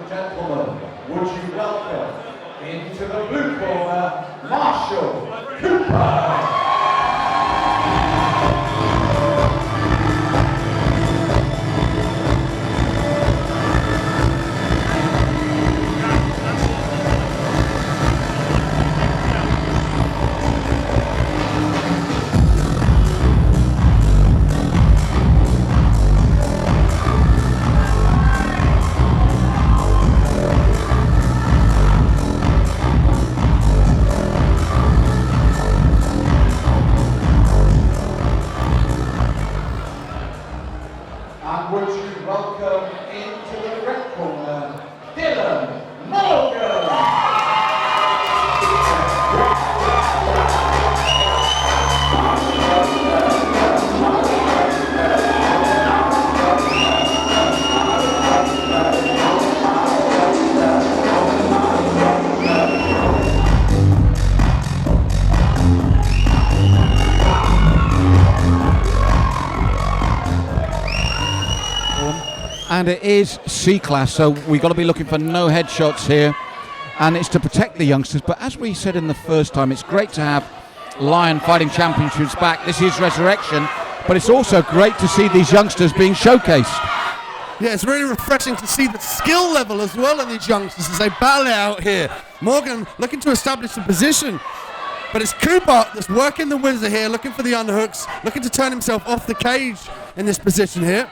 and gentlemen, would you welcome into the blue corner, Marshall Cooper. And would you welcome into the red corner, Dillon. And it is C-class, so we've got to be looking for no headshots here, and it's to protect the youngsters. But as we said in the first time, it's great to have Lion Fighting Championships back. This is resurrection, but it's also great to see these youngsters being showcased. Yeah, it's really refreshing to see the skill level as well in these youngsters as they battle it out here. Morgan looking to establish the position, but it's Cooper that's working the wizard here, looking for the underhooks, looking to turn himself off the cage in this position here.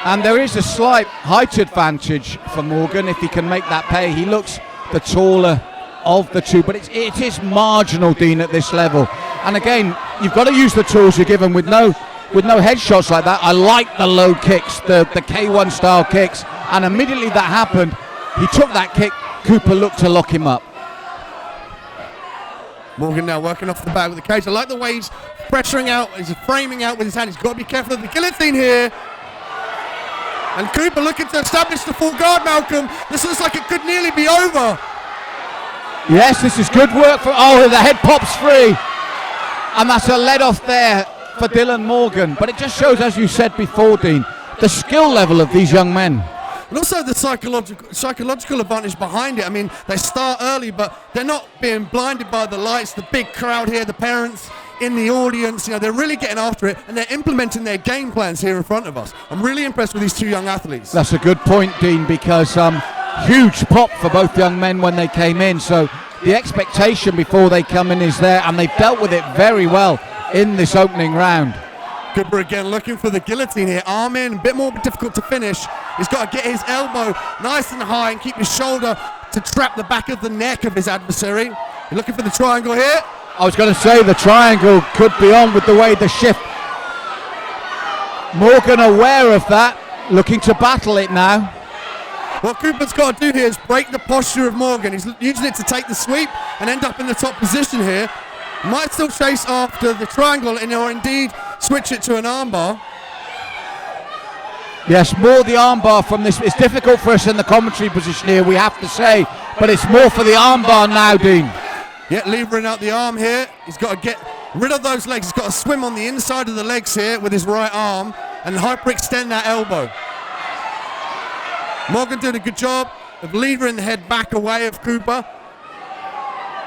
And there is a slight height advantage for Morgan if he can make that pay. He looks the taller of the two, but it is marginal, Dean, at this level. And again, you've got to use the tools you're given with no headshots like that. I like the low kicks, the K1 style kicks, and immediately that happened, he took that kick. Cooper looked to lock him up. Morgan now working off the back with the cage. I like the way he's pressuring out, he's framing out with his hand. He's got to be careful of the guillotine here. And Cooper looking to establish the full guard, Malcolm. This looks like it could nearly be over. Yes, this is good work for, oh, the head pops free. And that's a let off there for Dillon Morgan. But it just shows, as you said before, Dean, the skill level of these young men. And also the psychological advantage behind it. I mean, they start early, but they're not being blinded by the lights, the big crowd here, the parents in the audience. You know, they're really getting after it, and they're implementing their game plans here in front of us. I'm really impressed with these two young athletes. That's a good point, Dean, because huge pop for both young men when they came in. So the expectation before they come in is there, and they've dealt with it very well in this opening round. Cooper again looking for the guillotine here. Arm in, a bit more difficult to finish. He's got to get his elbow nice and high and keep his shoulder to trap the back of the neck of his adversary. You're looking for the triangle here. I was going to say the triangle could be on with the way the shift. Morgan aware of that, looking to battle it now. What Cooper's got to do here is break the posture of Morgan. He's using it to take the sweep and end up in the top position here. Might still chase after the triangle or indeed switch it to an armbar. Yes, more the armbar from this. It's difficult for us in the commentary position here, we have to say, but it's more for the armbar now, Dean. Yeah, levering out the arm here. He's got to get rid of those legs. He's got to swim on the inside of the legs here with his right arm and hyperextend that elbow. Morgan doing a good job of levering the head back away of Cooper.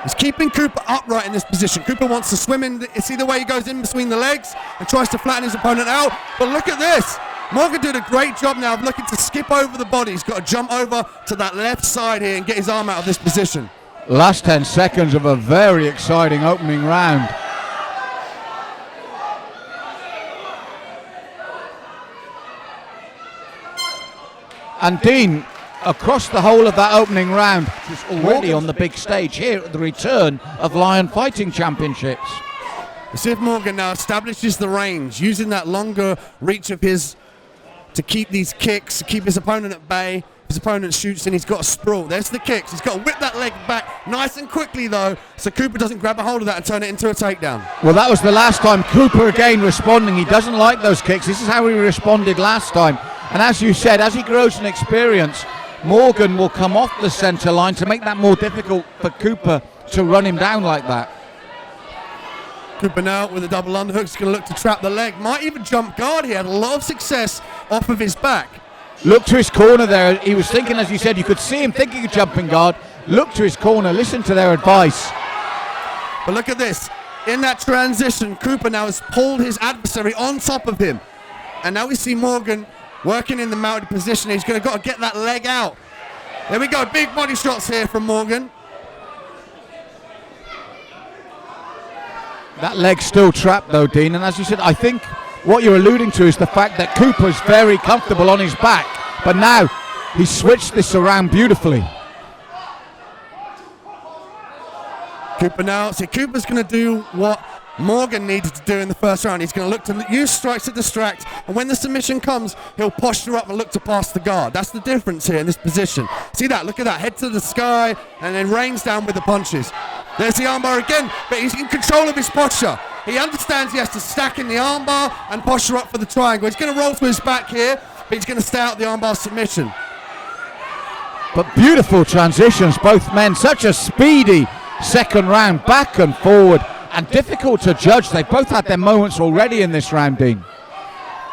He's keeping Cooper upright in this position. Cooper wants to swim in. See the way he goes in between the legs and tries to flatten his opponent out. But look at this. Morgan doing a great job now of looking to skip over the body. He's got to jump over to that left side here and get his arm out of this position. Last 10 seconds of a very exciting opening round. And Dean, across the whole of that opening round, is already on the big stage here at the return of Lion Fighting Championships. Let's see if Morgan now establishes the range, using that longer reach of his to keep these kicks, to keep his opponent at bay. His opponent shoots and he's got a sprawl. There's the kicks. He's got to whip that leg back nice and quickly though, so Cooper doesn't grab a hold of that and turn it into a takedown. Well, that was the last time. Cooper again responding. He doesn't like those kicks. This is how he responded last time. And as you said, as he grows in experience, Morgan will come off the centre line to make that more difficult for Cooper to run him down like that. Cooper now with a double underhook is going to look to trap the leg. Might even jump guard here. Had a lot of success off of his back. Look to his corner there. He was thinking, as you said, you could see him thinking of jumping guard. Look to his corner. Listen to their advice. But look at this. In that transition, Cooper now has pulled his adversary on top of him. And now we see Morgan working in the mounted position. He's got to get that leg out. There we go. Big body shots here from Morgan. That leg's still trapped though, Dean. And as you said, I think what you're alluding to is the fact that Cooper's very comfortable on his back. But now he's switched this around beautifully. Cooper now. See, Cooper's going to do what Morgan needed to do in the first round. He's going to look to use strikes to distract, and when the submission comes, he'll posture up and look to pass the guard. That's the difference here in this position. See that? Look at that. Head to the sky, and then rains down with the punches. There's the armbar again, but he's in control of his posture. He understands he has to stack in the armbar and posture up for the triangle. He's going to roll to his back here, but he's going to stay out the armbar submission. But beautiful transitions, both men. Such a speedy second round, back and forward, and difficult to judge. They've both had their moments already in this round, Dean.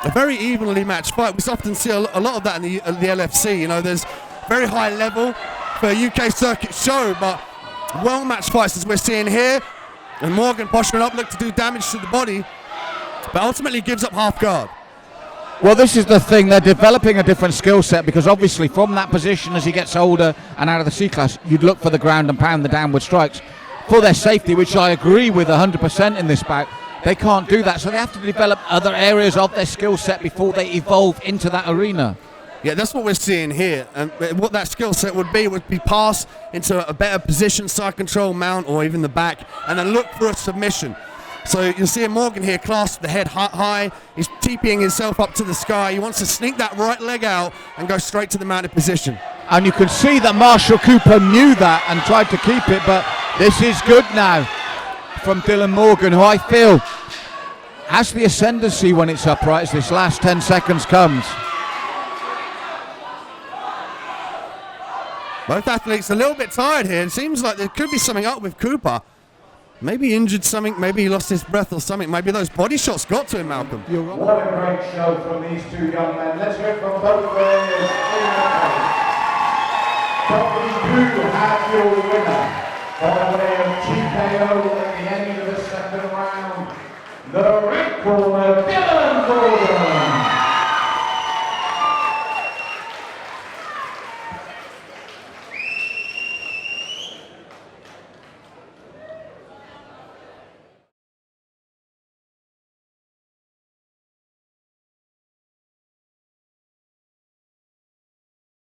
A very evenly matched fight. We often see a lot of that in the LFC. You know, there's very high level for a UK circuit show, but well-matched fights as we're seeing here. And Morgan posturing up, look to do damage to the body, but ultimately gives up half guard. Well, this is the thing. They're developing a different skill set, because obviously from that position as he gets older and out of the C-class, you'd look for the ground and pound, the downward strikes. For their safety, which I agree with 100% in this bout, they can't do that. So they have to develop other areas of their skill set before they evolve into that arena. Yeah, that's what we're seeing here. And what that skill set would be pass into a better position, side control, mount, or even the back, and then look for a submission. So you'll see Morgan here clasp the head high. He's TPing himself up to the sky. He wants to sneak that right leg out and go straight to the mounted position. And you can see that Marshall Cooper knew that and tried to keep it, but this is good now from Dillon Morgan, who I feel has the ascendancy when it's upright as this last 10 seconds comes. Both athletes a little bit tired here. It seems like there could be something up with Cooper. Maybe he injured something, maybe he lost his breath or something. Maybe those body shots got to him, Malcolm. What a great show from these two young men. Let's hear it from both players. But we do have your winner by way of TKO at the end of the second round. The red corner, Dillon Morgan.